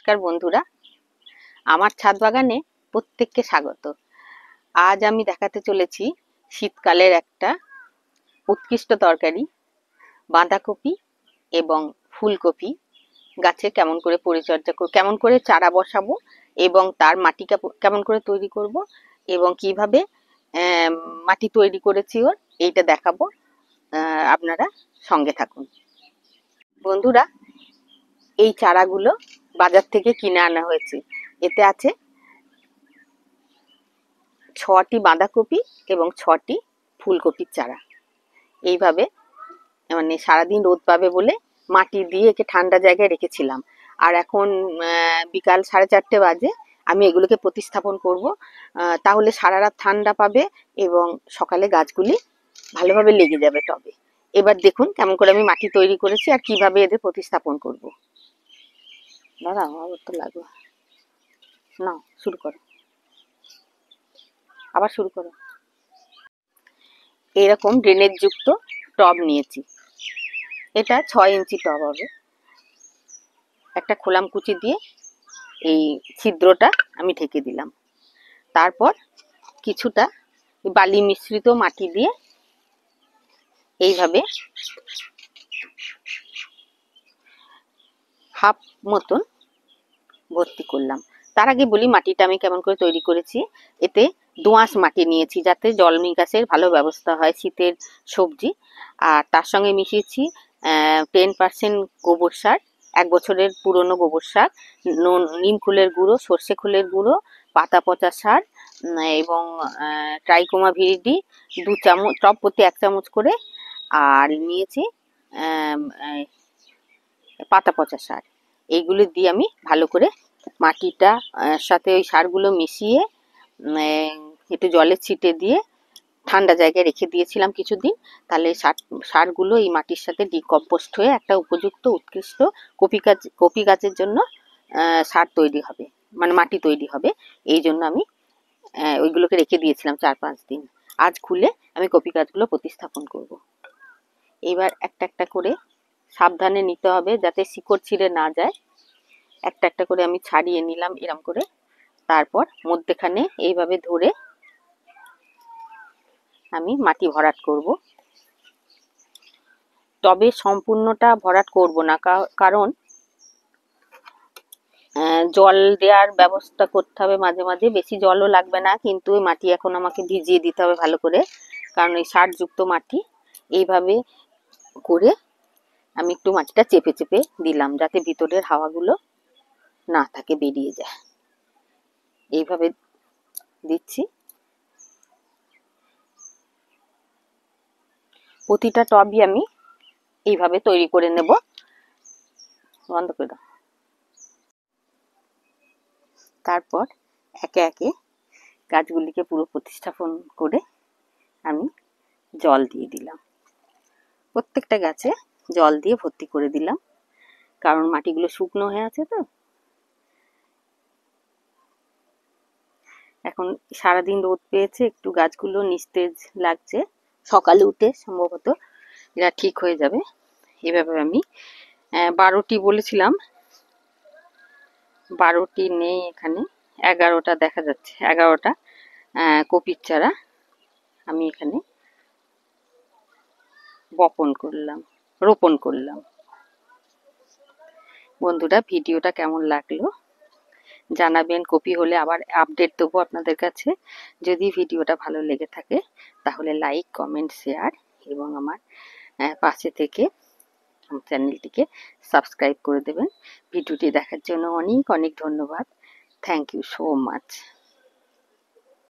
নমস্কার বন্ধুরা, আমার ছাদ বাগানে প্রত্যেককে স্বাগত। আজ আমি দেখাতে চলেছি শীতকালের একটা উৎকৃষ্ট তরকারি, বাঁধাকপি এবং ফুলকপি গাছে কেমন করে পরিচর্যা করব, কেমন করে চারা বসাবো এবং তার মাটি কেমন করে তৈরি করব এবং কিভাবে মাটি তৈরি করেছি ওর এইটা দেখাবো। আপনারা সঙ্গে থাকুন। বন্ধুরা, এই চারাগুলো বাজার থেকে কিনে আনা হয়েছে। এতে আছে 6টি বাঁধাকপি এবং 6টি ফুলকপির চারা। এইভাবে মানে সারাদিন রোদ পাবে বলে মাটি দিয়ে একে ঠান্ডা জায়গায় রেখেছিলাম। আর এখন বিকাল 4:30 বাজে। আমি এগুলোকে প্রতিস্থাপন করব, তাহলে সারা রাত ঠান্ডা পাবে এবং সকালে গাছগুলি ভালোভাবে লেগে যাবে টবে। এবার দেখুন কেমন করে আমি মাটি তৈরি করেছি আর কিভাবে এদের প্রতিস্থাপন করব। দাদা আমার তো লাগবে না, শুরু করো, আবার শুরু করো। এরকম ড্রেনেজ যুক্ত টব নিয়েছি। এটা 6 ইঞ্চি টব হবে। একটা খোলাম কুচি দিয়ে এই ছিদ্রটা আমি ঢেকে দিলাম। তারপর কিছুটা বালি মিশ্রিত মাটি দিয়ে এইভাবে হাফ মতন ভর্তি করলাম। তার আগে বলি মাটিটা আমি কেমন করে তৈরি করেছি। এতে দোআঁশ মাটি নিয়েছি যাতে জল নিকাশের ভালো ব্যবস্থা হয় শীতের সবজি। আর তার সঙ্গে মিশিয়েছি 10% গোবর সার, 1 বছরের পুরনো গোবর সার, নিম খোলের গুঁড়ো, সর্ষে খোলের গুঁড়ো, পাতা পচা সার এবং ট্রাইকোমা ভিরিডি 2 চামচ, টব প্রতি 1 চামচ করে। আর নিয়েছি পাতা পচা সার। এইগুলো দিয়ে আমি ভালো করে মাটিটা সাথে ওই সারগুলো মিশিয়ে একটু জলে ছিটে দিয়ে ঠান্ডা জায়গায় রেখে দিয়েছিলাম কিছুদিন। তাহলে সারগুলো এই মাটির সাথে ডিকম্পোস্ট হয়ে একটা উপযুক্ত উৎকৃষ্ট কপি গাছের জন্য সার তৈরি হবে, মানে মাটি তৈরি হবে। এই জন্য আমি ওইগুলোকে রেখে দিয়েছিলাম 4-5 দিন। আজ খুলে আমি কপি গাছগুলো প্রতিস্থাপন করব। এইবার একটা একটা করে সাবধানে নিতে হবে যাতে শিকড় ছিঁড়ে না যায়। একটা একটা করে আমি ছাড়িয়ে নিলাম এরম করে। তারপর মধ্যেখানে এইভাবে ধরে আমি মাটি ভরাট করব। তবে সম্পূর্ণটা ভরাট করব না, কারণ জল দেওয়ার ব্যবস্থা করতে হবে মাঝে মাঝে। বেশি জলও লাগবে না, কিন্তু ওই মাটি এখন আমাকে ভিজিয়ে দিতে হবে ভালো করে, কারণ এই সারযুক্ত মাটি। এইভাবে করে আমি একটু মাটিটা চেপে চেপে দিলাম যাতে ভিতরের হাওয়াগুলো না থাকে, বেরিয়ে যায়। এইভাবে দিচ্ছি। প্রতিটা টবই আমি এইভাবে তৈরি করে নেব। বন্ধ করে দাও। তারপর একে একে গাছগুলিকে পুরো প্রতিস্থাপন করে আমি জল দিয়ে দিলাম। প্রত্যেকটা গাছে জল দিয়ে ভর্তি করে দিলাম, কারণ মাটিগুলো শুকনো হয়ে আছে তো। এখন সারাদিন রোদ পেয়েছে, একটু গাছগুলো নিস্তেজ লাগছে। সকালে উঠে সম্ভবত এরা ঠিক হয়ে যাবে। এভাবে আমি 12টি বলেছিলাম, 12টি নেই এখানে, 11টা দেখা যাচ্ছে। 11টা কপির চারা আমি এখানে রোপণ করলাম। বন্ধুরা, ভিডিওটা কেমন লাগলো জানাবেন। কপি হলে আবার আপডেট দেবো আপনাদের কাছে। যদি ভিডিওটা ভালো লেগে থাকে তাহলে লাইক, কমেন্ট, শেয়ার এবং আমার পাশে থেকে চ্যানেলটিকে সাবস্ক্রাইব করে দেবেন। ভিডিওটি দেখার জন্য অনেক অনেক ধন্যবাদ। Thank you so much.